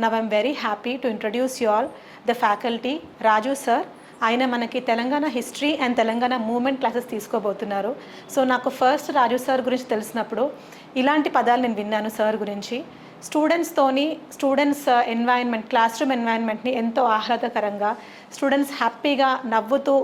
Now I'm very happy to introduce you all the faculty, Raju sir. ఆయన మనకి Telangana history and Telangana movement classes తీసుకోబోతున్నారు. So నాకు first Raju sir గురించి తెలిసినప్పుడు ఇలాంటి పదాలు నేను విన్నాను సార్ గురించి. స్టూడెంట్స్ ఎన్వైరన్మెంట్, క్లాస్ రూమ్ ఎన్వైరన్మెంట్ని ఎంతో ఆహ్లాదకరంగా, స్టూడెంట్స్ హ్యాపీగా నవ్వుతూ,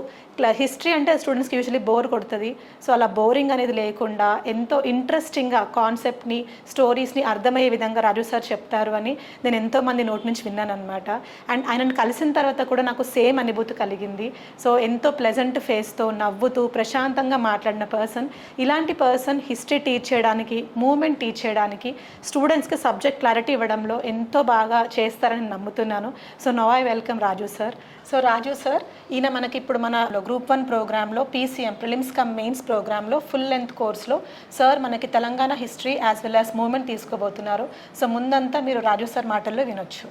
హిస్టరీ అంటే స్టూడెంట్స్కి యూజువలీ బోర్ కొడుతుంది. సో అలా బోరింగ్ అనేది లేకుండా ఎంతో ఇంట్రెస్టింగ్గా కాన్సెప్ట్ని, స్టోరీస్ని అర్థమయ్యే విధంగా రాజు సార్ చెప్తారు అని నేను ఎంతోమంది నోటి నుంచి విన్నాను అనమాట. అండ్ ఆయనను కలిసిన తర్వాత కూడా నాకు సేమ్ అనుభూతి కలిగింది. సో ఎంతో ప్లెజెంట్ ఫేస్తో నవ్వుతూ ప్రశాంతంగా మాట్లాడిన పర్సన్. ఇలాంటి పర్సన్ హిస్టరీ టీచ్ చేయడానికి, మూమెంట్ టీచ్ చేయడానికి, స్టూడెంట్స్కి సబ్జెక్ట్ క్లారిటీ ఇవ్వడంలో ఎంతో బాగా చేస్తారని నమ్ముతున్నాను. So now I welcome Raju sir. So Raju sir, ఈయన మనకి ఇప్పుడు మన గ్రూప్ 1 ప్రోగ్రాంలో PCM ప్రిలిమ్స్ కమ్ మెయిన్స్ ప్రోగ్రాంలో ఫుల్ లెంత్ కోర్స్లో సార్ మనకి Telangana history as well as movement తీసుకోబోతున్నారు. సో ముందంతా మీరు రాజు సార్ మాటల్లో వినొచ్చు.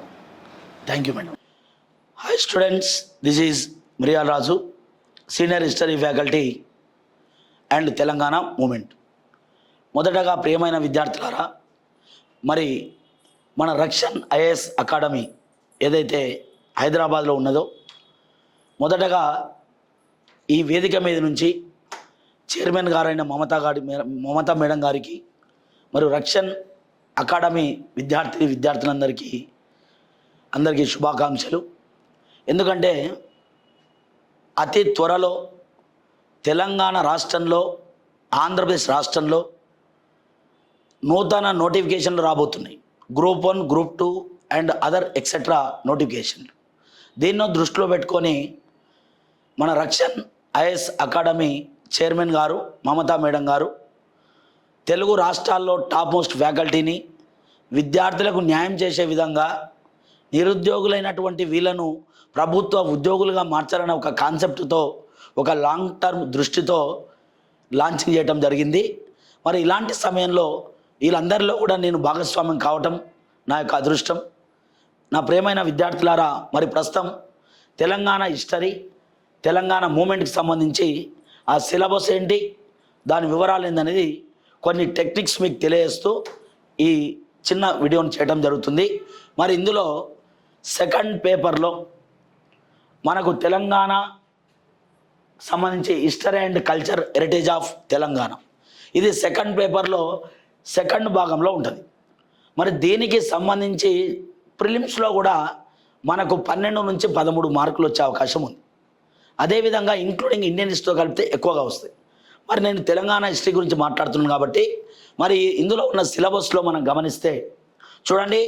Thank you madam. Hi students, this is Miriyal Raju, senior history faculty and Telangana movement. మొదటగా ప్రియమైన విద్యార్థులారా, మరి మన రక్షణ్ IAS అకాడమీ ఏదైతే హైదరాబాద్లో ఉన్నదో, మొదటగా ఈ వేదిక మీద నుంచి చైర్మన్ గారైన మమతా మేడం గారికి, మరియు రక్షణ్ అకాడమీ విద్యార్థులందరికీ శుభాకాంక్షలు. ఎందుకంటే అతి త్వరలో తెలంగాణ రాష్ట్రంలో, ఆంధ్రప్రదేశ్ రాష్ట్రంలో నూతన నోటిఫికేషన్లు రాబోతున్నాయి. Group 1, group 2 and other etcetera నోటిఫికేషన్లు. దీన్ని దృష్టిలో పెట్టుకొని మన రక్షణ్ IAS అకాడమీ చైర్మన్ గారు మమతా మేడం గారు తెలుగు రాష్ట్రాల్లో టాప్ మోస్ట్ ఫ్యాకల్టీని, విద్యార్థులకు న్యాయం చేసే విధంగా నిరుద్యోగులైనటువంటి వీళ్ళను ప్రభుత్వ ఉద్యోగులుగా మార్చాలనే ఒక కాన్సెప్ట్తో, ఒక లాంగ్ టర్మ్ దృష్టితో లాంచింగ్ చేయడం జరిగింది. మరి ఇలాంటి సమయంలో వీళ్ళందరిలో కూడా నేను భాగస్వామ్యం కావటం నా యొక్క అదృష్టం. నా ప్రియమైన విద్యార్థులారా, మరి ప్రస్తుతం తెలంగాణ హిస్టరీ, తెలంగాణ మూమెంట్కి సంబంధించి ఆ సిలబస్ ఏంటి, దాని వివరాలు ఏందనేది కొన్ని టెక్నిక్స్ మీకు తెలియజేస్తూ ఈ చిన్న వీడియోని చేయడం జరుగుతుంది. మరి ఇందులో సెకండ్ పేపర్లో మనకు తెలంగాణ సంబంధించి history and culture heritage of Telangana, ఇది సెకండ్ పేపర్లో సెకండ్ భాగంలో ఉంటుంది. మరి దీనికి సంబంధించి ప్రిలిమ్స్లో కూడా మనకు 12 నుంచి 13 మార్కులు వచ్చే అవకాశం ఉంది. అదేవిధంగా ఇంక్లూడింగ్ ఇండియన్ హిస్టరీ కలిపితే ఎక్కువగా వస్తాయి. మరి నేను తెలంగాణ హిస్టరీ గురించి మాట్లాడుతున్నాను కాబట్టి మరి ఇందులో ఉన్న సిలబస్లో మనం గమనిస్తే చూడండి,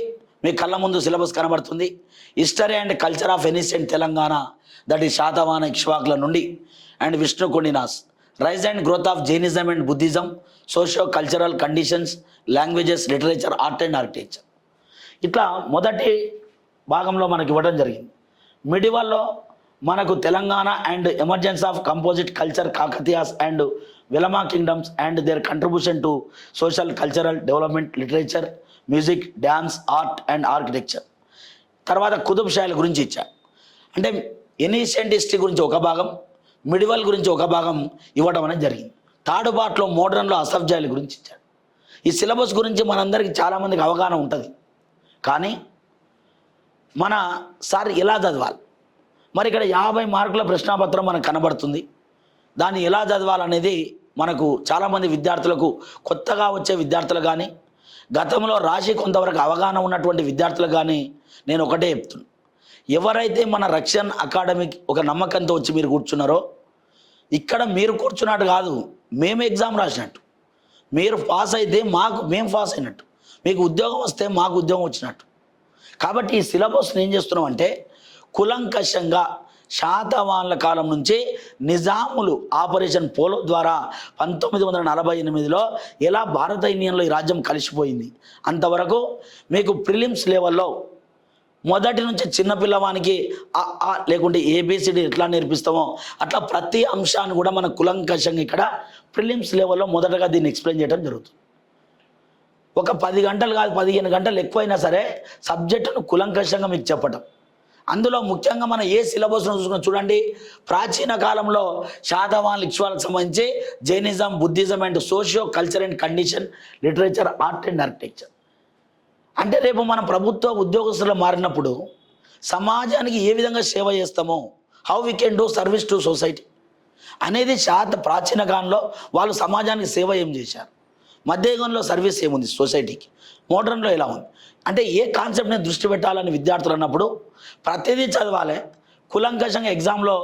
మీ కళ్ళ ముందు సిలబస్ కనబడుతుంది. History and culture of ancient Telangana, that ఈ శాతవాహన ఇక్ష్వాకుల నుండి and Vishnukundinas, rise and growth of Jainism and Buddhism, socio cultural conditions, languages, literature, art and architecture. ఇట్లా మొదటి భాగంలో మనకి ఇవ్వడం జరిగింది. మిడివల్లో మనకు Telangana and emergence of composite culture, Kakatiyas and Velama kingdoms and their contribution to social cultural development, literature, music, dance, art and architecture. తర్వాత కుతుబ్ షాయిల గురించి ఇచ్చా. అంటే ఎనిషియంట్ హిస్టరీ గురించి ఒక భాగం, మిడివల్ గురించి ఒక భాగం ఇవ్వడం అనేది జరిగింది. థర్డ్ పార్ట్లో మోడర్న్లో అసఫ్ జాయిల గురించి ఇచ్చాడు. ఈ సిలబస్ గురించి మనందరికీ చాలామందికి అవగాహన ఉంటుంది, కానీ మన సార్ ఎలా చదవాలి, మరి ఇక్కడ 50 మార్కుల ప్రశ్నాపత్రం మనకు కనబడుతుంది. దాన్ని ఎలా చదవాలనేది మనకు చాలామంది విద్యార్థులకు, కొత్తగా వచ్చే విద్యార్థులు కానీ, గతంలో రాసి కొంతవరకు అవగాహన ఉన్నటువంటి విద్యార్థులు కానీ నేను ఒకటే చెప్తున్నాను, ఎవరైతే మన రక్షణ్ అకాడమీకి ఒక నమ్మకంతో వచ్చి మీరు కూర్చున్నారో, ఇక్కడ మీరు కూర్చున్నట్టు కాదు, మేము ఎగ్జామ్ రాసినట్టు. మీరు పాస్ అయితే మేము పాస్ అయినట్టు, మీకు ఉద్యోగం వస్తే మాకు ఉద్యోగం వచ్చినట్టు. కాబట్టి ఈ సిలబస్ని ఏం చేస్తున్నాం అంటే కులంకషంగా శాతవాహనుల కాలం నుంచి నిజాములు ఆపరేషన్ పోలో ద్వారా 1948లో ఎలా భారత యూనియన్లో ఈ రాజ్యం కలిసిపోయింది అంతవరకు మీకు ప్రిలిమ్స్ లెవెల్లో మొదటి నుంచి చిన్నపిల్లవానికి లేకుంటే ABCD ఎట్లా నేర్పిస్తామో అట్లా ప్రతి అంశాన్ని కూడా మన కులంకషంగా ఇక్కడ ప్రిలిమ్స్ లెవెల్లో మొదటగా దీన్ని ఎక్స్ప్లెయిన్ చేయడం జరుగుతుంది. ఒక 10 గంటలు కాదు, 15 గంటలు ఎక్కువైనా సరే సబ్జెక్టును కులంకషంగా మీకు చెప్పటం. అందులో ముఖ్యంగా మనం ఏ సిలబస్ను చూసుకున్నా చూడండి, ప్రాచీన కాలంలో శాతవాహన ఇక్ష్వాలకు సంబంధించి Jainism, Buddhism and socio culture and condition, literature, art and architecture. అంటే రేపు మనం ప్రభుత్వ ఉద్యోగస్తులు మారినప్పుడు సమాజానికి ఏ విధంగా సేవ చేస్తామో, how we can do service to society అనేది ప్రాచీన కాలంలో వాళ్ళు సమాజానికి సేవ ఏం చేశారు, మధ్యయుగంలో సర్వీస్ ఏముంది సొసైటీకి, మోడర్న్లో ఎలా ఉంది అంటే ఏ కాన్సెప్ట్ని దృష్టి పెట్టాలని విద్యార్థులు అన్నప్పుడు ప్రతిదీ చదవాలి. కులంకషంగా ఎగ్జామ్లో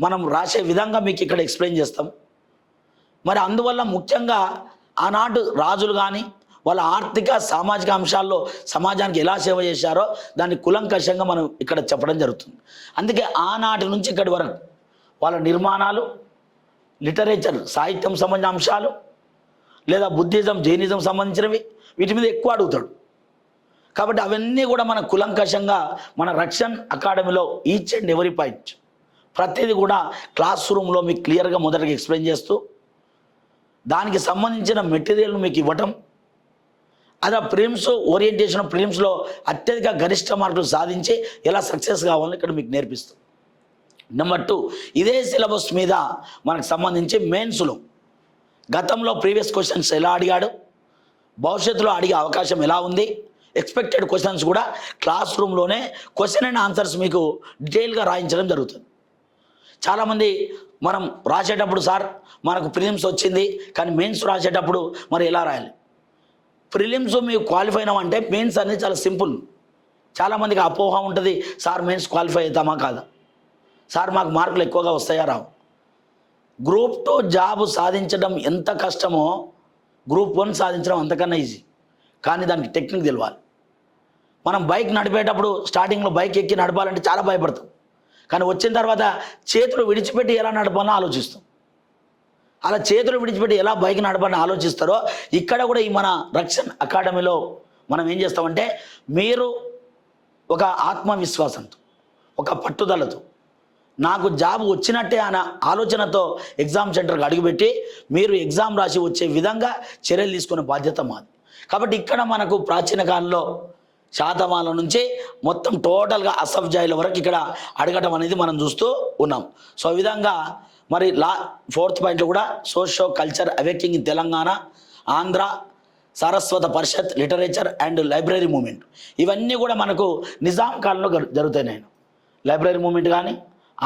మనం రాసే విధంగా మీకు ఇక్కడ ఎక్స్ప్లెయిన్ చేస్తాం. మరి అందువల్ల ముఖ్యంగా ఆనాడు రాజులు కానీ వాళ్ళ ఆర్థిక సామాజిక అంశాల్లో సమాజానికి ఎలా సేవ చేశారో దాన్ని కులంకషంగా మనం ఇక్కడ చెప్పడం జరుగుతుంది. అందుకే ఆనాటి నుంచి ఇక్కడి వరకు వాళ్ళ నిర్మాణాలు, లిటరేచర్ సాహిత్యం సంబంధించిన అంశాలు, లేదా బుద్ధిజం జైనిజం సంబంధించినవి, వీటి మీద ఎక్కువ అడుగుతాడు. కాబట్టి అవన్నీ కూడా మన కులంకషంగా మన రక్షణ్ అకాడమీలో ఈచ్ అండ్ ఎవరీ పాయింట్ ప్రతిదీ కూడా క్లాస్ రూమ్లో మీకు క్లియర్గా మొదటగా ఎక్స్ప్లెయిన్ చేస్తూ దానికి సంబంధించిన మెటీరియల్ మీకు ఇవ్వటం, అది ఆ ప్రిలిమ్స్ ఓరియంటేషన్ ప్రిలిమ్స్లో అత్యధిక గరిష్ట మార్కులు సాధించి ఎలా సక్సెస్ కావాలని ఇక్కడ మీకు నేర్పిస్తాం. నెంబర్ 2, ఇదే సిలబస్ మీద మనకు సంబంధించి మెయిన్స్లో గతంలో ప్రీవియస్ క్వశ్చన్స్ ఎలా అడిగాడు, భవిష్యత్తులో అడిగే అవకాశం ఎలా ఉంది, ఎక్స్పెక్టెడ్ క్వశ్చన్స్ కూడా క్లాస్ రూమ్లోనే క్వశ్చన్ అండ్ ఆన్సర్స్ మీకు డీటెయిల్గా రాయించడం జరుగుతుంది. చాలామంది మనం రాసేటప్పుడు సార్ మనకు ప్రిలిమ్స్ వచ్చింది కానీ మెయిన్స్ రాసేటప్పుడు మరి ఎలా రాయాలి, ప్రిలిమ్స్ మీకు క్వాలిఫై అయినామంటే మెయిన్స్ అనేది చాలా సింపుల్. చాలామందికి అపోహ ఉంటుంది, సార్ మెయిన్స్ క్వాలిఫై అవుతామా కాదా, సార్ మాకు మార్కులు ఎక్కువగా వస్తాయా రావు. గ్రూప్ 2 జాబ్ సాధించడం ఎంత కష్టమో గ్రూప్ 1 సాధించడం అంతకన్నా ఈజీ. కానీ దానికి టెక్నిక్ తెలవాలి. మనం బైక్ నడిపేటప్పుడు స్టార్టింగ్లో బైక్ ఎక్కి నడపాలంటే చాలా భయపడతాం, కానీ వచ్చిన తర్వాత చేతులు విడిచిపెట్టి ఎలా నడపాలో ఆలోచిస్తాం. అలా చేతులు విడిచిపెట్టి ఎలా బైక్ నడపాలని ఆలోచిస్తారో ఇక్కడ కూడా ఈ మన రక్షణ్ అకాడమీలో మనం ఏం చేస్తామంటే మీరు ఒక ఆత్మవిశ్వాసంతో, ఒక పట్టుదలతో, నాకు జాబ్ వచ్చినట్టే అన్న ఆలోచనతో ఎగ్జామ్ సెంటర్కి అడుగుపెట్టి మీరు ఎగ్జామ్ రాసి వచ్చే విధంగా చర్యలు తీసుకునే బాధ్యత మాది. కాబట్టి ఇక్కడ మనకు ప్రాచీన కాలంలో శాతవాహనుల నుంచి మొత్తం టోటల్గా అసఫ్జాయిల వరకు ఇక్కడ అడగటం అనేది మనం చూస్తూ ఉన్నాం. సో ఈ విధంగా మరి 4th పాయింట్లో కూడా socio culture awaking in Telangana, Andhra, Saraswata Parishad, literature and library moment, ఇవన్నీ కూడా మనకు నిజాం కాలంలో జరుగుతాయి. లైబ్రరీ మూమెంట్ కానీ,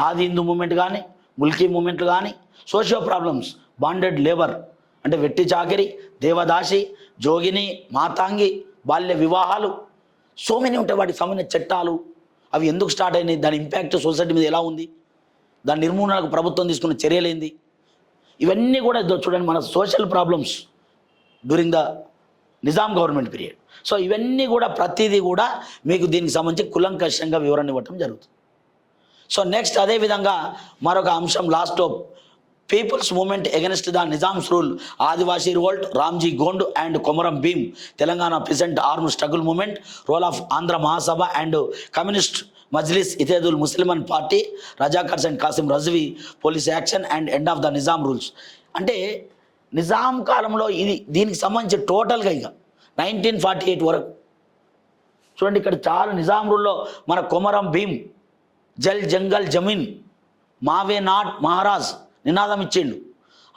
ఆది హిందూ మూమెంట్ కానీ, ముల్కీ మూమెంట్లు కానీ, సోషియో ప్రాబ్లమ్స్, బాండెడ్ లేబర్ అంటే వెట్టి చాకిరి, దేవదాసి, జోగిని, మాతాంగి, బాల్య వివాహాలు, సో మెనీ ఉంటాయి. వాటికి సంబంధించిన చట్టాలు అవి ఎందుకు స్టార్ట్ అయినాయి, దాని ఇంపాక్ట్ సొసైటీ మీద ఎలా ఉంది, దాని నిర్మూలనకు ప్రభుత్వం తీసుకున్న చర్యలేంది, ఇవన్నీ కూడా చూడండి మన social problems during the Nizam government period. So ఇవన్నీ కూడా ప్రతిదీ కూడా మీకు దీనికి సంబంధించి కులంకషంగా వివరణ ఇవ్వటం జరుగుతుంది. సో నెక్స్ట్ అదేవిధంగా మరొక అంశం లాస్ట్లో people's movement against the Nizam's rule, Adivasi revolt, Ramji Gond and Komaram Bheem, Telangana peasant arm struggle movement, role of Andhra Mahasabha and communist Majlis Ittehadul Muslimeen party, Razakars and Qasim Razvi, police action and end of the Nizam rules. అంటే నిజాం కాలంలో దీనికి సంబంధించి టోటల్గా ఇక 1948 వరకు చూడండి. ఇక్కడ చాలా నిజాం రూల్లో మన కొమరం భీమ్ జల్ జంగల్ జమీన్ మావే నాట్ మహారాజ్ నినాదం ఇచ్చిండు,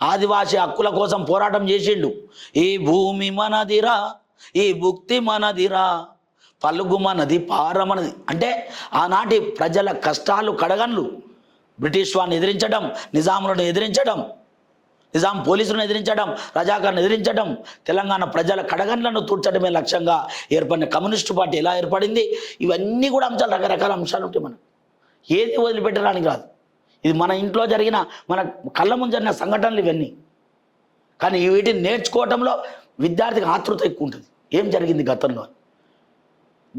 ఆదివాసీ హక్కుల కోసం పోరాటం చేసిండు. ఈ భూమి మనదిరా, ఈ భుక్తి మనదిరా, పలుగు మనది పారమనది. అంటే ఆనాటి ప్రజల కష్టాలు కడగన్లు బ్రిటిష్ వారిని ఎదిరించడం, నిజాములను ఎదిరించడం, నిజాం పోలీసులను ఎదిరించడం, రజాకార్ను ఎదిరించడం, తెలంగాణ ప్రజల కడగన్లను తూర్చడమే లక్ష్యంగా ఏర్పడిన కమ్యూనిస్టు పార్టీ ఎలా ఏర్పడింది, ఇవన్నీ కూడా అంశాలు, రకరకాల అంశాలు ఉంటాయి. మనం ఏది వదిలిపెట్టడానికి కాదు, ఇది మన ఇంట్లో జరిగిన మన కళ్ళ ముందు జరిగిన సంఘటనలు ఇవన్నీ. కానీ వీటిని నేర్చుకోవటంలో విద్యార్థికి ఆతృత ఎక్కువ ఉంటుంది. ఏం జరిగింది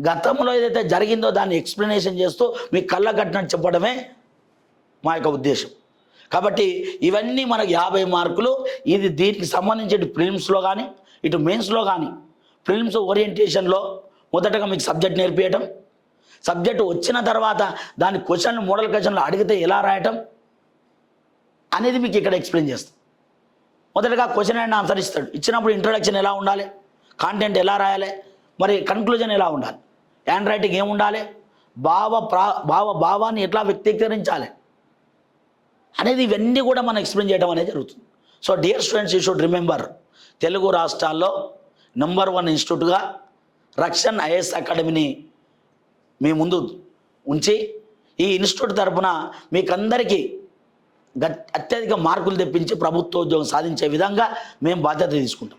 గతంలో ఏదైతే జరిగిందో దాన్ని ఎక్స్ప్లెనేషన్ చేస్తూ మీ కళ్ళ కట్టినట్టు చెప్పడమే మా యొక్క ఉద్దేశం. కాబట్టి ఇవన్నీ మనకు 50 మార్కులు. ఇది దీనికి సంబంధించి ప్రిలిమ్స్లో కానీ ఇటు మెయిన్స్లో కానీ, ప్రిలిమ్స్ ఓరియంటేషన్లో మొదటగా మీకు సబ్జెక్ట్ నేర్పించడం, సబ్జెక్టు వచ్చిన తర్వాత దాని క్వశ్చన్లు మోడల్ క్వశ్చన్లు అడిగితే ఎలా రాయటం అనేది మీకు ఇక్కడ ఎక్స్ప్లెయిన్ చేస్తాం. మొదటగా క్వశ్చన్ అండ్ ఆన్సర్ ఇస్తాడు, ఇచ్చినప్పుడు ఇంట్రొడక్షన్ ఎలా ఉండాలి, కాంటెంట్ ఎలా రాయాలి, మరి కన్క్లూజన్ ఎలా ఉండాలి, హ్యాండ్ రైటింగ్ ఏముండాలి, భావాన్ని ఎట్లా వ్యక్తీకరించాలి అనేది ఇవన్నీ కూడా మనం ఎక్స్ప్లెయిన్ చేయడం అనేది జరుగుతుంది. So dear students, you should remember, Telugu రాష్ట్రాల్లో నెంబర్ 1 ఇన్స్టిట్యూట్గా రక్షణ్ ఐఏఎస్ అకాడమీని మీ ముందు ఉంచి ఈ ఇన్స్టిట్యూట్ తరపున మీకందరికీ అత్యధిక మార్కులు తెప్పించి ప్రభుత్వ ఉద్యోగం సాధించే విధంగా మేము బాధ్యత తీసుకుంటాం.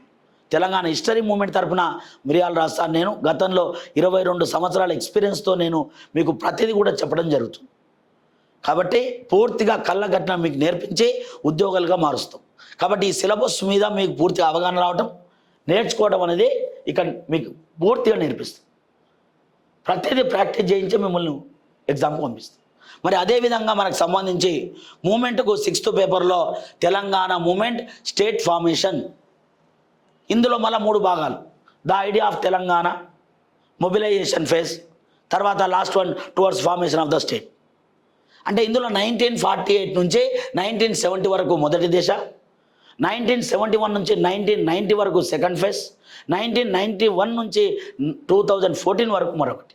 తెలంగాణ హిస్టరీ మూమెంట్ తరపున మిరియాల రాస్తాను. నేను గతంలో 22 సంవత్సరాల ఎక్స్పీరియన్స్తో నేను మీకు ప్రతిదీ కూడా చెప్పడం జరుగుతుంది. కాబట్టి పూర్తిగా కళ్ళగట్టిన మీకు నేర్పించి ఉద్యోగాలుగా మారుస్తాం. కాబట్టి ఈ సిలబస్ మీద మీకు పూర్తిగా అవగాహన రావటం, నేర్చుకోవడం అనేది ఇక్కడ మీకు పూర్తిగా నేర్పిస్తాం. ప్రతిదీ ప్రాక్టీస్ చేయించి మిమ్మల్ని ఎగ్జామ్కి పంపిస్తాం. మరి అదేవిధంగా మనకు సంబంధించి మూమెంట్కు 6th పేపర్లో తెలంగాణ మూమెంట్ స్టేట్ ఫార్మేషన్, ఇందులో మళ్ళీ 3 భాగాలు. The idea of Telangana, mobilization phase, తర్వాత last one towards formation of the state. అంటే ఇందులో 1948 నుంచి 1970 వరకు మొదటి దశ, 1971 నుంచి 1990 వరకు సెకండ్ ఫేజ్, 1991 నుంచి 2014 వరకు మరొకటి.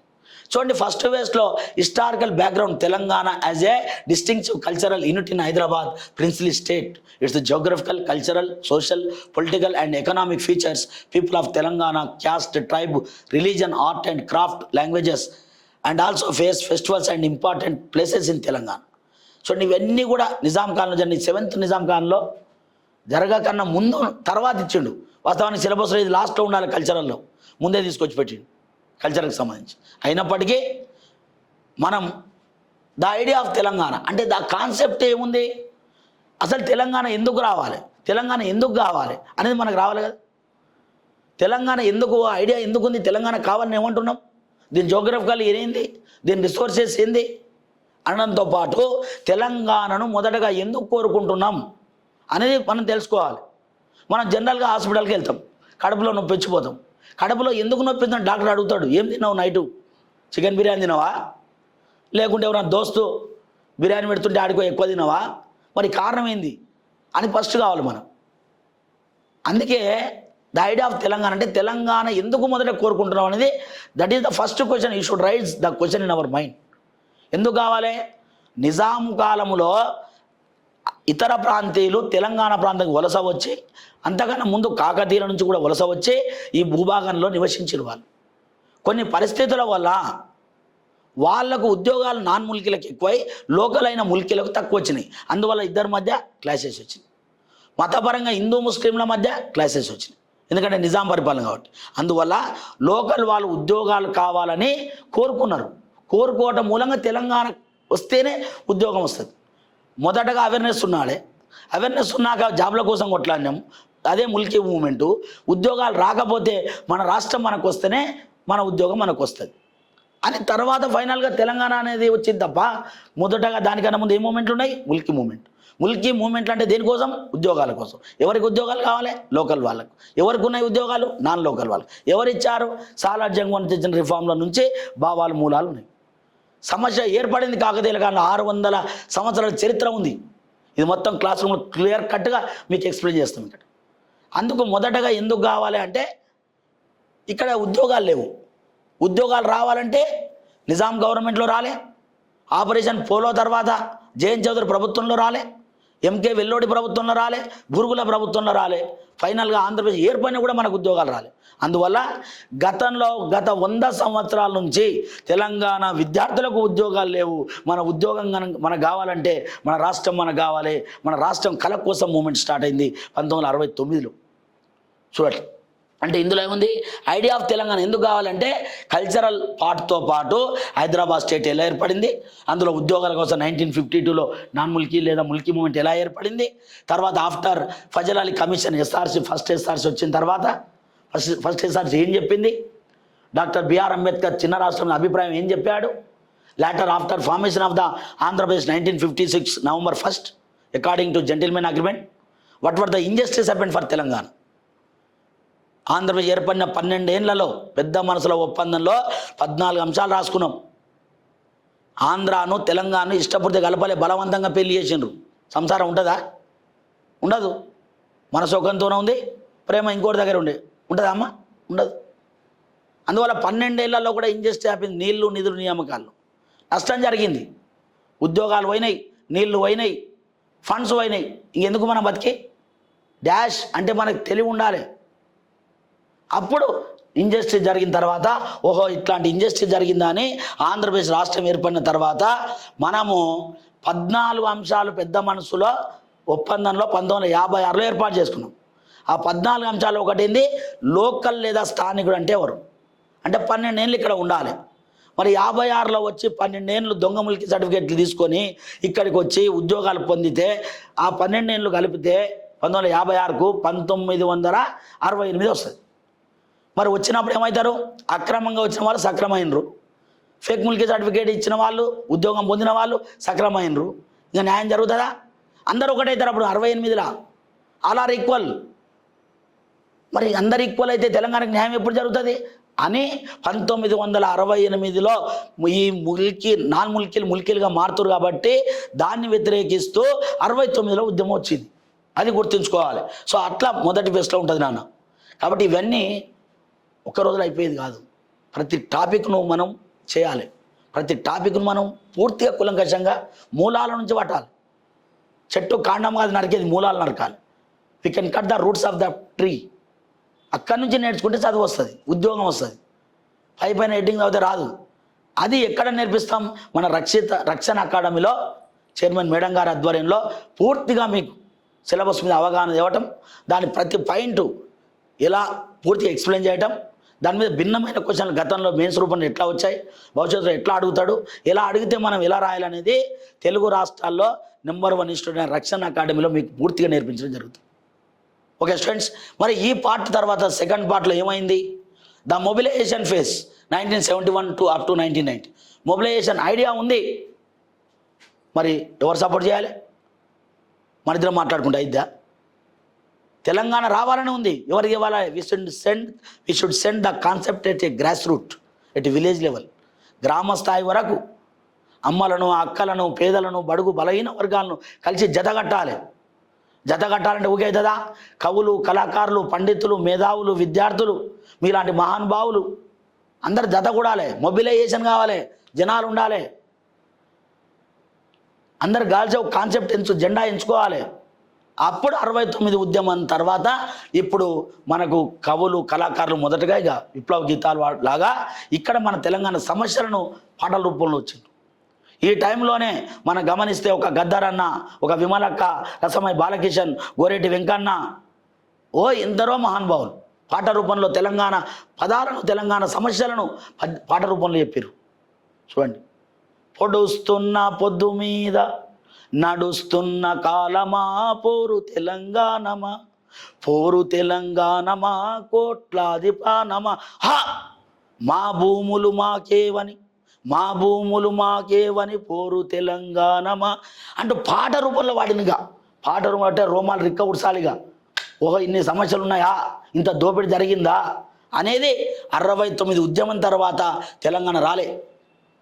చూడండి, ఫస్ట్ ఫేజ్లో historical background Telangana as a distinctive cultural unit in Hyderabad princely state, it's geographical, cultural, social, political and economic features, people of Telangana, caste, tribe, religion, art and craft, languages and also face festivals and important places in Telangana. So ఇవన్నీ కూడా నిజాం ఖాన్లో జరిగిన 7th Nizam ఖాన్లో జరగకన్నా ముందు తర్వాత ఇచ్చిండు. వాస్తవానికి సిలబస్లో ఇది లాస్ట్లో ఉండాలి, కల్చరల్లో ముందే తీసుకొచ్చి పెట్టిండు కల్చర్కి సంబంధించి. అయినప్పటికీ మనం ద ఐడియా ఆఫ్ తెలంగాణ అంటే ద కాన్సెప్ట్ ఏముంది, అసలు తెలంగాణ ఎందుకు రావాలి, తెలంగాణ ఎందుకు కావాలి అనేది మనకు రావాలి కదా. తెలంగాణ ఎందుకు, ఐడియా ఎందుకు ఉంది, తెలంగాణ కావాలని ఏమంటున్నాం, దీని జోగ్రఫికల్ ఏంది, దీని రిసోర్సెస్ ఏంది అనడంతో పాటు తెలంగాణను మొదటగా ఎందుకు కోరుకుంటున్నాం అనేది మనం తెలుసుకోవాలి. మనం జనరల్గా హాస్పిటల్కి వెళ్తాం, కడుపులో నొప్పి వచ్చిపోతాం. కడుపులో ఎందుకు నొప్పిందని డాక్టర్ అడుగుతాడు, ఏం తిన్నావు నైటు, చికెన్ బిర్యానీ తినవా, లేకుంటే ఎవరైనా దోస్తు బిర్యానీ పెడుతుంటే ఆడికో ఎక్కువ తినవా, మరి కారణం ఏంది అని ఫస్ట్ కావాలి మనం. అందుకే ద ఐడియా ఆఫ్ తెలంగాణ అంటే తెలంగాణ ఎందుకు మొదట కోరుకుంటున్నాం అనేది, that is the first question. You should raise the question in our mind. ఎందుకు కావాలి, నిజాం కాలంలో ఇతర ప్రాంతీయులు తెలంగాణ ప్రాంతానికి వలస వచ్చి, అంతకన్నా ముందు కాకతీయుల నుంచి కూడా వలస వచ్చి ఈ భూభాగంలో నివసించిన వాళ్ళు. కొన్ని పరిస్థితుల వల్ల వాళ్లకు ఉద్యోగాలు నాన్ ముల్కీలకు ఎక్కువై లోకల్ అయిన ముల్కీలకు తక్కువ వచ్చినాయి. అందువల్ల ఇద్దరి మధ్య క్లాసెస్ వచ్చినాయి. మతపరంగా హిందూ ముస్లింల మధ్య క్లాసెస్ వచ్చినాయి, ఎందుకంటే నిజాం పరిపాలన కాబట్టి. అందువల్ల లోకల్ వాళ్ళు ఉద్యోగాలు కావాలని కోరుకున్నారు. కోరుకోవటం మూలంగా తెలంగాణ వస్తేనే ఉద్యోగం వస్తుంది. మొదటగా అవేర్నెస్ ఉన్నాడే, అవేర్నెస్ ఉన్నాక జాబ్ల కోసం కొట్లాడినాం, అదే ముల్కీ మూమెంటు. ఉద్యోగాలు రాకపోతే మన రాష్ట్రం మనకు వస్తేనే మన ఉద్యోగం మనకు వస్తుంది అని తర్వాత ఫైనల్గా తెలంగాణ అనేది వచ్చింది తప్ప, మొదటగా దానికన్నా ముందు ఏ మూమెంట్లు ఉన్నాయి, ముల్కీ మూమెంట్. ముల్కీ మూమెంట్లు అంటే దేనికోసం, ఉద్యోగాల కోసం. ఎవరికి ఉద్యోగాలు కావాలి, లోకల్ వాళ్ళకు. ఎవరికి ఉన్నాయి ఉద్యోగాలు, నాన్ లోకల్ వాళ్ళకు. ఎవరిచ్చారు, సాలార్ జంగ్ తెచ్చిన రిఫార్మ్ల నుంచి భావాలు మూలాలు ఉన్నాయి. సమస్య ఏర్పడింది కాకతీయుల కాలంలో, 600 సంవత్సరాల చరిత్ర ఉంది. ఇది మొత్తం క్లాస్ రూమ్లో క్లియర్ కట్గా మీకు ఎక్స్ప్లెయిన్ చేస్తాం ఇక్కడ. అందుకు మొదటగా ఎందుకు కావాలి అంటే, ఇక్కడ ఉద్యోగాలు లేవు. ఉద్యోగాలు రావాలంటే నిజాం గవర్నమెంట్లో రాలే, ఆపరేషన్ పోలో తర్వాత జేఎన్ చౌదరి ప్రభుత్వంలో రాలే, ఎంకే వెల్లోడి ప్రభుత్వంలో రాలే, బురుగుల ప్రభుత్వంలో రాలే, ఫైనల్గా ఆంధ్రప్రదేశ్ ఏర్పడినా కూడా మనకు ఉద్యోగాలు రాలే. అందువల్ల గతంలో గత 100 సంవత్సరాల నుంచి తెలంగాణ విద్యార్థులకు ఉద్యోగాలు లేవు. మన ఉద్యోగం మనకు కావాలంటే మన రాష్ట్రం మనకు కావాలి. మన రాష్ట్రం కళ కోసం మూమెంట్ స్టార్ట్ అయింది 1969లో. చూడండి, అంటే ఇందులో ఏముంది, ఐడియా ఆఫ్ తెలంగాణ ఎందుకు కావాలంటే కల్చరల్ పార్ట్తో పాటు హైదరాబాద్ స్టేట్ ఎలా ఏర్పడింది, అందులో ఉద్యోగాల కోసం 1952లో నాన్ ముల్కీ లేదా ముల్కీ మూమెంట్ ఎలా ఏర్పడింది, తర్వాత after Fazal Ali commission SRC first SRC వచ్చిన తర్వాత ఫస్ట్ ఎస్ఆర్సీ ఏం చెప్పింది, డాక్టర్ బిఆర్ అంబేద్కర్ చిన్న రాష్ట్రం అభిప్రాయం ఏం చెప్పాడు, later after formation of the Andhra Pradesh 1956 November 1st according to gentleman agreement, what were the injustice happened for Telangana. Andhra Pradesh ఏర్పడిన 12 ఏళ్లలో పెద్ద మనసుల ఒప్పందంలో 14 అంశాలు రాసుకున్నాం. ఆంధ్రాను తెలంగాణను ఇష్టపడితే కలపాలి, బలవంతంగా పెళ్లి చేసిండ్రు. సంసారం ఉంటుందా, ఉండదు. మనసు ఒకంతోనే ఉంది, ప్రేమ ఇంకోటి దగ్గర ఉంటుందా అమ్మ, ఉండదు. అందువల్ల 12 ఏళ్లలో కూడా ఇంజస్టిస్ హ్యాపింది. నీళ్లు నిధులు నియామకాలు నష్టం జరిగింది, ఉద్యోగాలు పోయినాయి, నీళ్లు పోయినాయి, ఫండ్స్ పోయినాయి. ఇంకెందుకు మనం బతికి డాష్ అంటే మనకు తెలివి ఉండాలి. అప్పుడు ఇంజస్టిస్ జరిగిన తర్వాత ఓహో ఇట్లాంటి ఇంజస్టిస్ జరిగిందా అని ఆంధ్రప్రదేశ్ రాష్ట్రం ఏర్పడిన తర్వాత మనము 14 అంశాలు పెద్ద మనసులో ఒప్పందంలో 1956లో ఏర్పాటు చేసుకున్నాం. ఆ 14 అంశాలు ఒకటింది లోకల్ లేదా స్థానికుడు అంటే ఎవరు, అంటే 12 ఏళ్ళు ఇక్కడ ఉండాలి. మరి 56లో వచ్చి 12 ఏళ్ళు దొంగ ములికి సర్టిఫికేట్లు తీసుకొని ఇక్కడికి వచ్చి ఉద్యోగాలు పొందితే ఆ 12 ఏళ్ళు కలిపితే 1956కు 1968 వస్తుంది. మరి వచ్చినప్పుడు ఏమవుతారు? అక్రమంగా వచ్చిన వాళ్ళు సక్రమైనరు, ఫేక్ ములికి సర్టిఫికేట్ ఇచ్చిన వాళ్ళు ఉద్యోగం పొందిన వాళ్ళు సక్రమైనరు. ఇంకా న్యాయం జరుగుతుందా? అందరూ ఒకటైతారు అప్పుడు 68లా. All are equal. మరి అందరు ఈక్వల్ అయితే తెలంగాణకు న్యాయం ఎప్పుడు జరుగుతుంది అని 1968లో ఈ ముల్కీలుగా మారుతారు కాబట్టి దాన్ని వ్యతిరేకిస్తూ 69లో ఉద్యమం వచ్చింది. అది గుర్తుంచుకోవాలి. సో అట్లా మొదటి ఫేస్లో ఉంటుంది నాన్న. కాబట్టి ఇవన్నీ ఒక్క రోజులో అయిపోయేది కాదు. ప్రతి టాపిక్ను మనం చేయాలి. ప్రతి టాపిక్ను మనం పూర్తిగా కులంకషంగా మూలాల నుంచి పట్టాలి. చెట్టు కాండం కాదు నరికేది, మూలాలు నరకాలి. We can cut the roots of the tree. అక్కడి నుంచి నేర్చుకుంటే చదువు వస్తుంది, ఉద్యోగం వస్తుంది. పైన ఎడ్డింగ్ అవుతే రాదు. అది ఎక్కడ నేర్పిస్తాం? మన రక్షణ అకాడమీలో చైర్మన్ మేడం గారి ఆధ్వర్యంలో పూర్తిగా మీకు సిలబస్ మీద అవగాహన ఇవ్వటం, దాని ప్రతి పాయింట్ ఎలా పూర్తిగా ఎక్స్ప్లెయిన్ చేయటం, దాని మీద భిన్నమైన క్వశ్చన్లు గతంలో మెయిన్స్ రూపంలో ఎట్లా వచ్చాయి, భవిష్యత్తులో ఎట్లా అడుగుతాడు, ఎలా అడిగితే మనం ఎలా రాయాలనేది తెలుగు రాష్ట్రాల్లో నెంబర్ 1 ఇన్స్టిట్యూట్ రక్షణ అకాడమీలో మీకు పూర్తిగా నేర్పించడం జరుగుతుంది. ఓకే స్టూడెంట్స్, మరి ఈ పార్ట్ తర్వాత సెకండ్ పార్ట్లో ఏమైంది? The mobilisation phase 1971 to up to 1990. Mobilisation idea ఉంది, మరి ఎవరు సపోర్ట్ చేయాలి? మన ఇద్దరం మాట్లాడుకుంటే అయిద్దా? తెలంగాణ రావాలని ఉంది, ఎవరికి ఇవ్వాలి? We should send the concept at a grass root, at village level, గ్రామ స్థాయి వరకు అమ్మలను, అక్కలను, పేదలను, బడుగు బలహీన వర్గాలను కలిసి జతగట్టాలంటే ఊకే అవుతుందా? కవులు, కళాకారులు, పండితులు, మేధావులు, విద్యార్థులు, మీలాంటి మహానుభావులు అందరు జత కూడాలి. మొబిలైజేషన్ కావాలి, జనాలు ఉండాలి, అందరు గాల్చే ఒక కాన్సెప్ట్ జెండా ఎంచుకోవాలి. అప్పుడు 69 ఉద్యమం తర్వాత ఇప్పుడు మనకు కవులు, కళాకారులు మొదటగా ఇక విప్లవ గీతాలు లాగా ఇక్కడ మన తెలంగాణ సమస్యలను పాటల రూపంలో వచ్చింది. ఈ టైంలోనే మనం గమనిస్తే ఒక గద్దరన్న, ఒక విమలక్క, రసమయ్య బాలకిషన్, గోరేటి వెంకన్న, ఎందరో మహానుభావులు పాట రూపంలో తెలంగాణ పదాలను, తెలంగాణ సమస్యలను పాట రూపంలో చెప్పారు. చూడండి, పొడుస్తున్న పొద్దు మీద నడుస్తున్న కాలమా, పోరు తెలంగాణమా, కోట్లాది ప్రాణమా, మా భూములు మాకేవని పోరు తెలంగాణమా అంటూ పాట రూపంలో వాడినిగా. పాట రూపం అంటే రోమాలు రిక్క ఉడసాలిగా, ఓహో ఇన్ని సమస్యలు ఉన్నాయా, ఇంత దోపిడీ జరిగిందా అనేది 69 ఉద్యమం తర్వాత తెలంగాణ రాలే.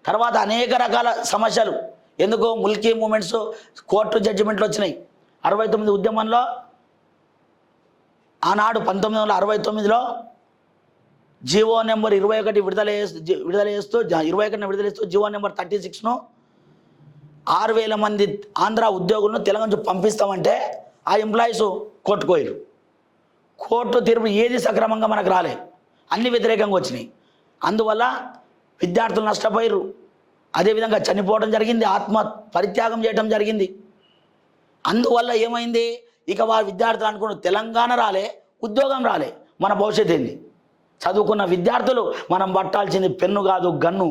తర్వాత అనేక రకాల సమస్యలు, ఎందుకు ముల్కీ మూమెంట్స్, కోర్టు జడ్జిమెంట్లు వచ్చినాయి. 69 ఉద్యమంలో ఆనాడు 1969లో జీవో నెంబర్ 21 విడుదల చేస్తూ జీవో నెంబర్ 36ను 6,000 మంది ఆంధ్ర ఉద్యోగులను తెలంగాణ నుంచి పంపిస్తామంటే ఆ ఎంప్లాయీస్ కోర్టుకోయారు. కోర్టు తీర్పు ఏది సక్రమంగా మనకు రాలే, అన్ని వ్యతిరేకంగా వచ్చినాయి. అందువల్ల విద్యార్థులు నష్టపోయారు, అదేవిధంగా చనిపోవడం జరిగింది, ఆత్మ పరిత్యాగం చేయడం జరిగింది. అందువల్ల ఏమైంది, ఇక వారి విద్యార్థులు అనుకున్న తెలంగాణ రాలే, ఉద్యోగం రాలే, మన భవిష్యత్తు ఏంది? చదువుకున్న విద్యార్థులు మనం పట్టాల్సింది పెన్ను కాదు, గన్ను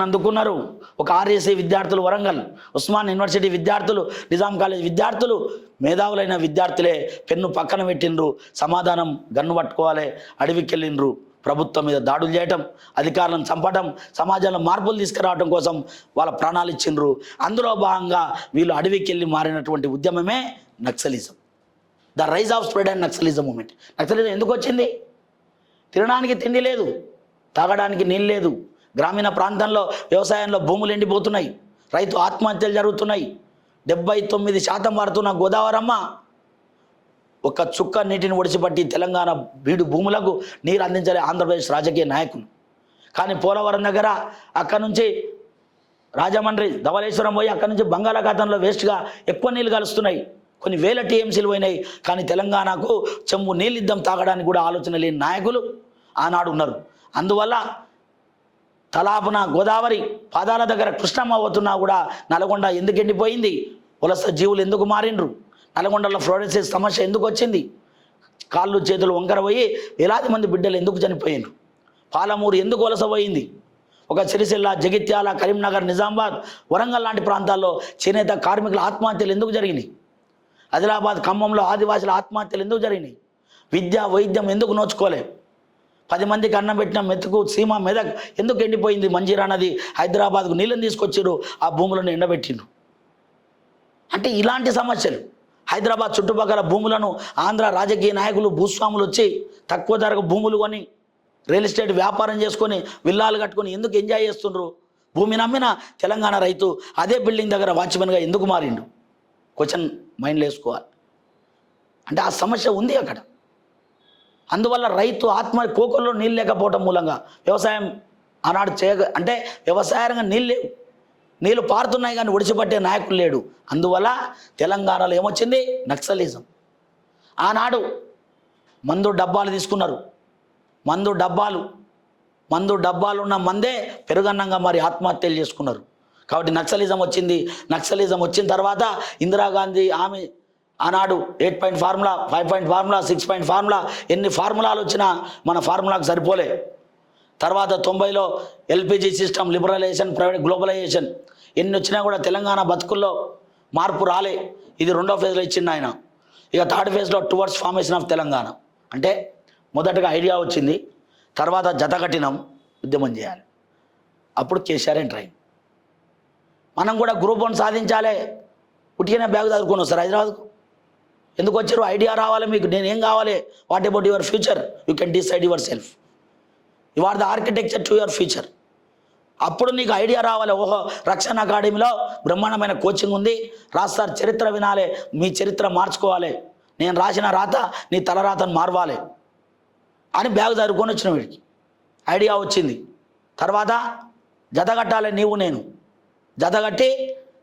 అందుకున్నారు. ఒక ఆర్ఎస్ఐ విద్యార్థులు వరంగల్, ఉస్మాన్ యూనివర్సిటీ విద్యార్థులు, నిజాం కాలేజ్ విద్యార్థులు, మేధావులైన విద్యార్థులే పెన్ను పక్కన పెట్టిండ్రు. సమాధానం గన్ను పట్టుకోవాలి, అడవికి వెళ్ళిండ్రు. ప్రభుత్వం మీద దాడులు చేయటం, అధికారులను చంపడం, సమాజంలో మార్పులు తీసుకురావడం కోసం వాళ్ళ ప్రాణాలు ఇచ్చిండ్రు. అందులో భాగంగా వీళ్ళు అడవికి వెళ్ళి మారినటువంటి ఉద్యమమే Naxalism, the rise of spread and Naxalism movement. Naxalism ఎందుకు వచ్చింది? తినడానికి తిండి లేదు, తాగడానికి నీళ్ళు లేదు, గ్రామీణ ప్రాంతంలో వ్యవసాయంలో భూములు ఎండిపోతున్నాయి, రైతు ఆత్మహత్యలు జరుగుతున్నాయి. 79% వాడుతున్న గోదావరమ్మ ఒక చుక్క నీటిని ఒడిచిపట్టి తెలంగాణ బీడు భూములకు నీరు అందించాలి ఆంధ్రప్రదేశ్ రాజకీయ నాయకులు. కానీ పోలవరం దగ్గర అక్కడి నుంచి రాజమండ్రి, ధవళేశ్వరం పోయి అక్కడి నుంచి బంగాళాఖాతంలో వేస్ట్గా ఎక్కువ నీళ్ళు కలుస్తున్నాయి, కొన్ని వేల టీఎంసీలు పోయినాయి. కానీ తెలంగాణకు చెంబు నీళ్ళు ఇద్దాం తాగడానికి కూడా ఆలోచన లేని నాయకులు ఆనాడు ఉన్నారు. అందువల్ల తలాపున గోదావరి పాదాల దగ్గర కృష్ణమ్మ అవుతున్నా కూడా నల్గొండ ఎందుకు ఎండిపోయింది? వలస జీవులు ఎందుకు మారిండ్రు? నల్గొండలో ఫ్లోరోసిస్ సమస్య ఎందుకు వచ్చింది? కాళ్ళు చేతులు వంకర పోయి వేలాది మంది బిడ్డలు ఎందుకు చనిపోయినారు? పాలమూరు ఎందుకు వలస పోయింది? ఒక సిరిసిల్ల, జగిత్యాల, కరీంనగర్, నిజామాబాద్, వరంగల్ లాంటి ప్రాంతాల్లో చేనేత కార్మికుల ఆత్మహత్యలు ఎందుకు జరిగినాయి? ఆదిలాబాద్, ఖమ్మంలో ఆదివాసుల ఆత్మహత్యలు ఎందుకు జరిగినాయి? విద్య వైద్యం ఎందుకు నోచుకోలే? 10 మందికి అన్నం పెట్టిన మెతుకు సీమ మెదక్ ఎందుకు ఎండిపోయింది? మంజీరా నది హైదరాబాద్కు నీళ్ళని తీసుకొచ్చారు, ఆ భూములను ఎండబెట్టిండ్రు. అంటే ఇలాంటి సమస్యలు హైదరాబాద్ చుట్టుపక్కల భూములను ఆంధ్ర రాజకీయ నాయకులు భూస్వాములు వచ్చి తక్కువ ధరకు భూములు కొని రియల్ ఎస్టేట్ వ్యాపారం చేసుకొని విల్లాలు కట్టుకొని ఎందుకు ఎంజాయ్ చేస్తుండ్రు? భూమిని అమ్మిన తెలంగాణ రైతు అదే బిల్డింగ్ దగ్గర వాచ్మెన్గా ఎందుకు మారిండు? క్వశ్చన్ మైండ్లో వేసుకోవాలి. అంటే ఆ సమస్య ఉంది అక్కడ. అందువల్ల రైతు ఆత్మ కోకల్లో నీళ్ళు లేకపోవడం మూలంగా వ్యవసాయం ఆనాడు అంటే వ్యవసాయంగా నీళ్ళు పారుతున్నాయి కానీ ఒడిచిపట్టే నాయకులు లేడు. అందువల్ల తెలంగాణలో ఏమొచ్చింది? నక్సలిజం. ఆనాడు మందు డబ్బాలు తీసుకున్నారు. మందు డబ్బాలు ఉన్న మందే పెరుగన్నంగా మరి ఆత్మహత్యలు చేసుకున్నారు. కాబట్టి నక్సలిజం వచ్చింది. నక్సలిజం వచ్చిన తర్వాత ఇందిరాగాంధీ ఆమె ఆనాడు 8 point formula, 5 point formula, 6 point formula, ఎన్ని ఫార్ములాలు వచ్చినా మన ఫార్ములాకు సరిపోలే. తర్వాత 90లో LPG system, liberalisation, private globalisation ఎన్ని వచ్చినా కూడా తెలంగాణ బతుకుల్లో మార్పు రాలే. ఇది 2వ ఫేజ్లో ఇచ్చింది ఆయన. ఇక 3rd ఫేజ్లో టువర్డ్స్ ఫార్మేషన్ ఆఫ్ తెలంగాణ. అంటే మొదటగా ఐడియా వచ్చింది, తర్వాత జత కట్టినాం, ఉద్యమం చేయాలి. అప్పుడు కేసీఆర్ ఎంటర్ అయింది. మనం కూడా గ్రూప్ 1 సాధించాలి. ఉట్టిగానే బ్యాగ్ చదువుకొని వస్తారు హైదరాబాద్కు. ఎందుకు వచ్చారు? ఐడియా రావాలి మీకు. నేనేం కావాలి? What about your future? You can decide yourself. You are the architecture to your future. అప్పుడు నీకు ఐడియా రావాలి. ఓహో, రక్షణ అకాడమీలో బ్రహ్మాండమైన కోచింగ్ ఉంది, రాస్తారు, చరిత్ర వినాలి, మీ చరిత్ర మార్చుకోవాలి, నేను రాసిన రాత నీ తలరాతను మార్వాలి అని బ్యాగ్ చదువుకొని వచ్చిన వీడికి ఐడియా వచ్చింది. తర్వాత జతగట్టాలి, నీవు నేను జతగట్టి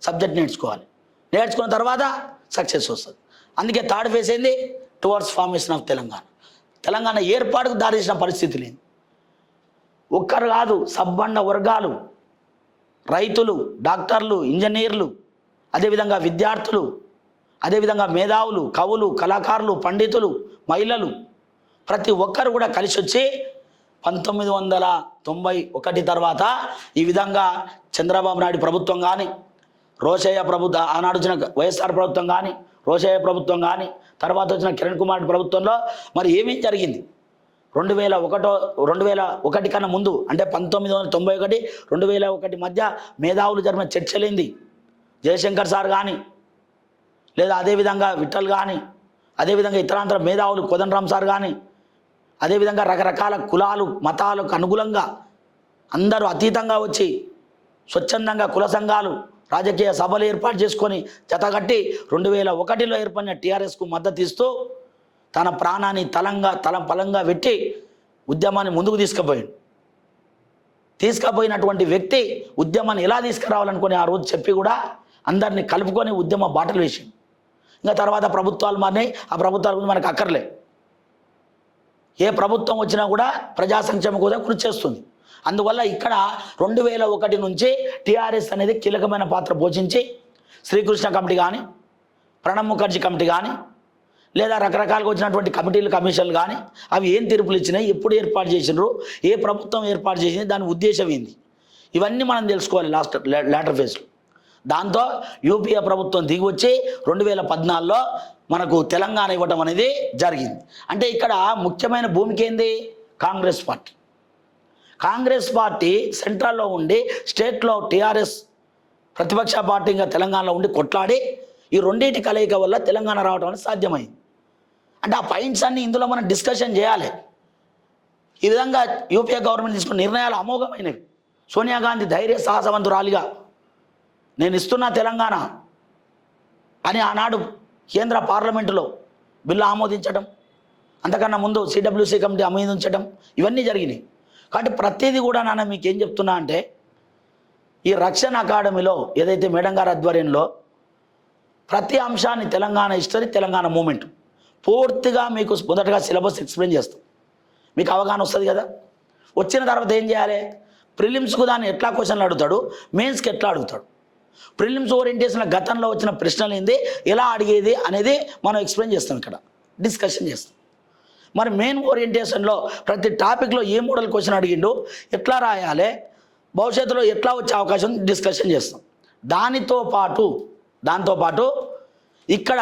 సబ్జెక్ట్ నేర్చుకోవాలి. నేర్చుకున్న తర్వాత సక్సెస్ వస్తుంది. అందుకే 3rd ఫేజ్ ఏంది? Towards formation of Telangana. Telangana ఏర్పాటుకు దారిసిన పరిస్థితి లేదు. ఒక్కరు కాదు, సబ్బండ వర్గాలు, రైతులు, డాక్టర్లు, ఇంజనీర్లు, అదేవిధంగా విద్యార్థులు, అదేవిధంగా మేధావులు, కవులు, కళాకారులు, పండితులు, మహిళలు ప్రతి ఒక్కరు కూడా కలిసి వచ్చి 1991 తర్వాత ఈ విధంగా చంద్రబాబు నాయుడు ప్రభుత్వం కానీ, రోషయ్య ప్రభుత్వం, ఆనాడు వచ్చిన వైఎస్ఆర్ ప్రభుత్వం కానీ, రోషయ్య ప్రభుత్వం కానీ, తర్వాత వచ్చిన కిరణ్ కుమార్ ప్రభుత్వంలో మరి ఏమేం జరిగింది? 2001 కన్నా ముందు అంటే 1991, 2001 మధ్య మేధావులు జరిగిన చర్చలేంది? జయశంకర్ సార్ కానీ, లేదా అదేవిధంగా విఠల్ కానీ, అదేవిధంగా ఇతరాంతర మేధావులు కోదండరామ్ సార్ కానీ, అదేవిధంగా రకరకాల కులాలు మతాలకు అనుగుణంగా అందరూ అతీతంగా వచ్చి స్వచ్ఛందంగా కుల సంఘాలు రాజకీయ సభలు ఏర్పాటు చేసుకొని జతగట్టి 2001లో ఏర్పడిన టీఆర్ఎస్కు మద్దతు ఇస్తూ తన ప్రాణాన్ని పలంగా పెట్టి ఉద్యమాన్ని ముందుకు తీసుకుపోయినటువంటి వ్యక్తి ఉద్యమాన్ని ఎలా తీసుకురావాలనుకుని ఆ రోజు చెప్పి కూడా అందరినీ కలుపుకొని ఉద్యమ బాటలు వేసింది. ఇంకా తర్వాత ప్రభుత్వాలు మారినాయి. ఆ ప్రభుత్వాల గురించి మనకు అక్కర్లే. ఏ ప్రభుత్వం వచ్చినా కూడా ప్రజా సంక్షేమం కోసం కృషి చేస్తుంది. అందువల్ల ఇక్కడ 2001 నుంచి టీఆర్ఎస్ అనేది కీలకమైన పాత్ర పోషించి శ్రీకృష్ణ కమిటీ కానీ, ప్రణబ్ ముఖర్జీ కమిటీ కానీ, లేదా రకరకాలుగా వచ్చినటువంటి కమిటీలు, కమిషన్లు కానీ అవి ఏం తీర్పులు ఇచ్చినాయి, ఎప్పుడు ఏర్పాటు చేసినారు, ఏ ప్రభుత్వం ఏర్పాటు చేసింది, దాని ఉద్దేశం ఏంది, ఇవన్నీ మనం తెలుసుకోవాలి లేటర్ ఫేజ్లో. దాంతో యూపీఏ ప్రభుత్వం దిగి వచ్చి 2014లో మనకు తెలంగాణ ఇవ్వటం అనేది జరిగింది. అంటే ఇక్కడ ముఖ్యమైన భూమిక ఏంది? కాంగ్రెస్ పార్టీ సెంట్రల్లో ఉండి స్టేట్లో టీఆర్ఎస్ ప్రతిపక్ష పార్టీగా తెలంగాణలో ఉండి కొట్లాడి ఈ రెండింటి కలయిక వల్ల తెలంగాణ రావడం అనేది సాధ్యమైంది. అంటే ఆ పాయింట్స్ అన్ని ఇందులో మనం డిస్కషన్ చేయాలి. ఈ విధంగా యూపీఏ గవర్నమెంట్ తీసుకున్న నిర్ణయాలు అమోఘమైనవి. సోనియా గాంధీ ధైర్య సాహసవంతురాలిగా నేను ఇస్తున్నా తెలంగాణ అని ఆనాడు కేంద్ర పార్లమెంటులో బిల్లు ఆమోదించడం, అంతకన్నా ముందు సిడబ్ల్యూసీ కమిటీ ఆమోదించడం, ఇవన్నీ జరిగినాయి. కాబట్టి ప్రతిదీ కూడా నాన్న మీకు ఏం చెప్తున్నా అంటే ఈ రక్షణ అకాడమీలో ఏదైతే మేడం గారి ఆధ్వర్యంలో ప్రతి అంశాన్ని తెలంగాణ హిస్టరీ, తెలంగాణ మూమెంట్ పూర్తిగా మీకు మొదటగా సిలబస్ ఎక్స్ప్లెయిన్ చేస్తాం. మీకు అవగాహన వస్తుంది కదా. వచ్చిన తర్వాత ఏం చేయాలి, ప్రిలిమ్స్కు దాన్ని ఎట్లా క్వశ్చన్లు అడుగుతాడు, మెయిన్స్కి ఎట్లా అడుగుతాడు, ప్రిలిమ్స్ ఓరియంటేషన్ గతంలో వచ్చిన ప్రశ్నలు ఏంది, ఎలా అడిగేది అనేది మనం ఎక్స్ప్లెయిన్ చేస్తాం, ఇక్కడ డిస్కషన్ చేస్తాం. మరి మెయిన్ ఓరియంటేషన్లో ప్రతి టాపిక్లో ఏ మోడల్ క్వశ్చన్ అడిగిండు, ఎట్లా రాయాలి, భవిష్యత్తులో ఎట్లా వచ్చే అవకాశం డిస్కషన్ చేస్తాం. దాంతో పాటు ఇక్కడ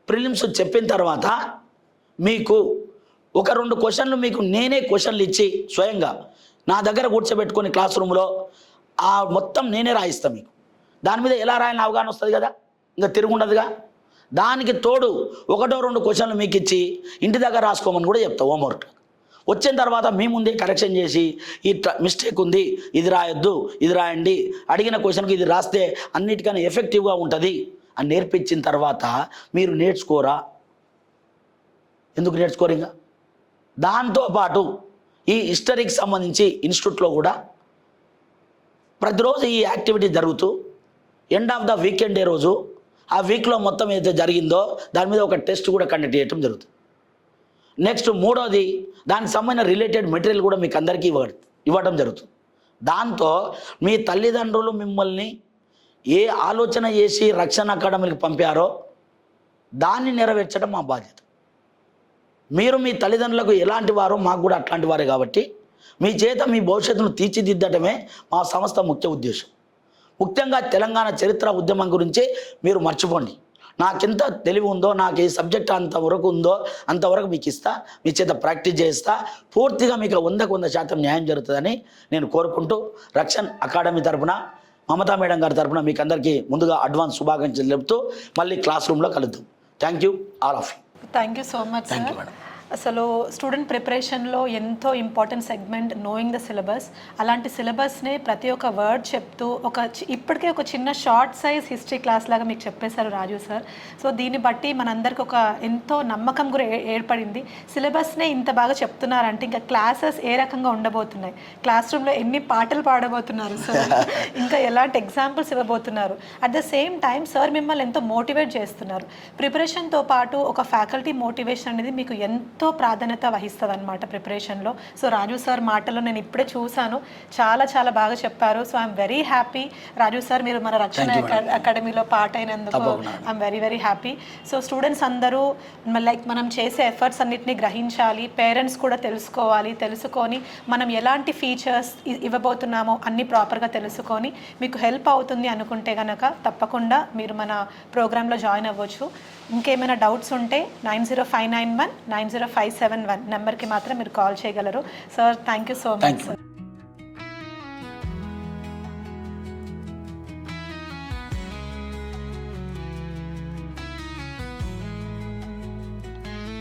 ప్రిలిమ్స్ చెప్పిన తర్వాత మీకు ఒక 2 క్వశ్చన్లు మీకు నేనే క్వశ్చన్లు ఇచ్చి స్వయంగా నా దగ్గర కూర్చోబెట్టుకొని క్లాస్ రూమ్లో ఆ మొత్తం నేనే రాయిస్తాను మీకు. దాని మీద ఎలా రాయాలని అవగాహన వస్తుంది కదా, ఇంకా తిరుగుండదుగా. దానికి తోడు 1-2 క్వశ్చన్లు మీకు ఇచ్చి ఇంటి దగ్గర రాసుకోమని కూడా చెప్తా హోంవర్క్. వచ్చిన తర్వాత మీ ముందే కరెక్షన్ చేసి ఈ మిస్టేక్ ఉంది, ఇది రాయొద్దు, ఇది రాయండి, అడిగిన క్వశ్చన్కి ఇది రాస్తే అన్నిటికన్నా ఎఫెక్టివ్గా ఉంటుంది అని నేర్పించిన తర్వాత మీరు నేర్చుకోరా? ఎందుకు నేర్చుకోరు? ఇంకా దాంతోపాటు ఈ హిస్టరీకి సంబంధించి ఇన్స్టిట్యూట్లో కూడా ప్రతిరోజు ఈ యాక్టివిటీ జరుగుతూ end of the weekend day రోజు ఆ వీక్లో మొత్తం ఏదైతే జరిగిందో దాని మీద ఒక టెస్ట్ కూడా కండక్ట్ చేయడం జరుగుతుంది. నెక్స్ట్ 3వది దానికి సంబంధించిన రిలేటెడ్ మెటీరియల్ కూడా మీకు అందరికీ ఇవ్వడం జరుగుతుంది. దాంతో మీ తల్లిదండ్రులు మిమ్మల్ని ఏ ఆలోచన చేసి రక్షణ అకాడమీకి పంపారో దాన్ని నెరవేర్చడం మా బాధ్యత. మీరు మీ తల్లిదండ్రులకు ఎలాంటి వారో మాకు కూడా అట్లాంటి వారే కాబట్టి మీ చేత మీ భవిష్యత్తును తీర్చిదిద్దటమే మా సంస్థ ముఖ్య ఉద్దేశం. ముఖ్యంగా తెలంగాణ చరిత్ర ఉద్యమం గురించి మీరు మర్చిపోండి. నాకెంత తెలివి ఉందో, నాకు ఈ సబ్జెక్ట్ అంతవరకు ఉందో అంతవరకు మీకు ఇస్తా, మీ చేత ప్రాక్టీస్ చేస్తా, పూర్తిగా మీకు 100% న్యాయం జరుగుతుందని నేను కోరుకుంటూ రక్షణ్ అకాడమీ తరఫున మమతా మేడం గారి తరఫున మీకు అందరికీ ముందుగా అడ్వాన్స్ శుభాకాంక్షలు చెబుతూ మళ్ళీ క్లాస్ రూమ్లో కలుద్దాం. Thank you all of you. Thank you so much sir. అసలు స్టూడెంట్ ప్రిపరేషన్లో ఎంతో important segment knowing the syllabus. అలాంటి సిలబస్నే ప్రతి ఒక్క వర్డ్ చెప్తూ ఇప్పటికే ఒక చిన్న షార్ట్ సైజ్ హిస్టరీ క్లాస్ లాగా మీకు చెప్పేశారు రాజు సార్. సో దీన్ని బట్టి మనందరికి ఒక ఎంతో నమ్మకం కూడా ఏర్పడింది. సిలబస్నే ఇంత బాగా చెప్తున్నారంటే ఇంకా క్లాసెస్ ఏ రకంగా ఉండబోతున్నాయి, క్లాస్ రూమ్లో ఎన్ని పాటలు పాడబోతున్నారు సార్, ఇంకా ఎలాంటి ఎగ్జాంపుల్స్ ఇవ్వబోతున్నారు. At the same time sir మిమ్మల్ని ఎంతో మోటివేట్ చేస్తున్నారు. ప్రిపరేషన్తో పాటు ఒక ఫ్యాకల్టీ మోటివేషన్ అనేది మీకు ఎంతో ప్రాధాన్యత వహిస్తుంది అనమాట ప్రిపరేషన్లో. సో రాజు సార్ మాటలో నేను ఇప్పుడే చూశాను, చాలా చాలా బాగా చెప్పారు. So I'm very happy Raju sir, మీరు మన రక్షణ అకాడమీలో పార్ట్ అయినందుకు I'm very very happy. So students అందరూ లైక్ మనం చేసే ఎఫర్ట్స్ అన్నిటిని గ్రహించాలి, పేరెంట్స్ కూడా తెలుసుకొని మనం ఎలాంటి ఫీచర్స్ ఇవ్వబోతున్నామో అన్ని ప్రాపర్గా తెలుసుకొని మీకు హెల్ప్ అవుతుంది అనుకుంటే కనుక తప్పకుండా మీరు మన ప్రోగ్రాంలో జాయిన్ అవ్వచ్చు. ఇంకేమైనా డౌట్స్ ఉంటే 9059190571 నెంబర్కి మాత్రం మీరు కాల్ చేయగలరు. Sir thank you so much sir.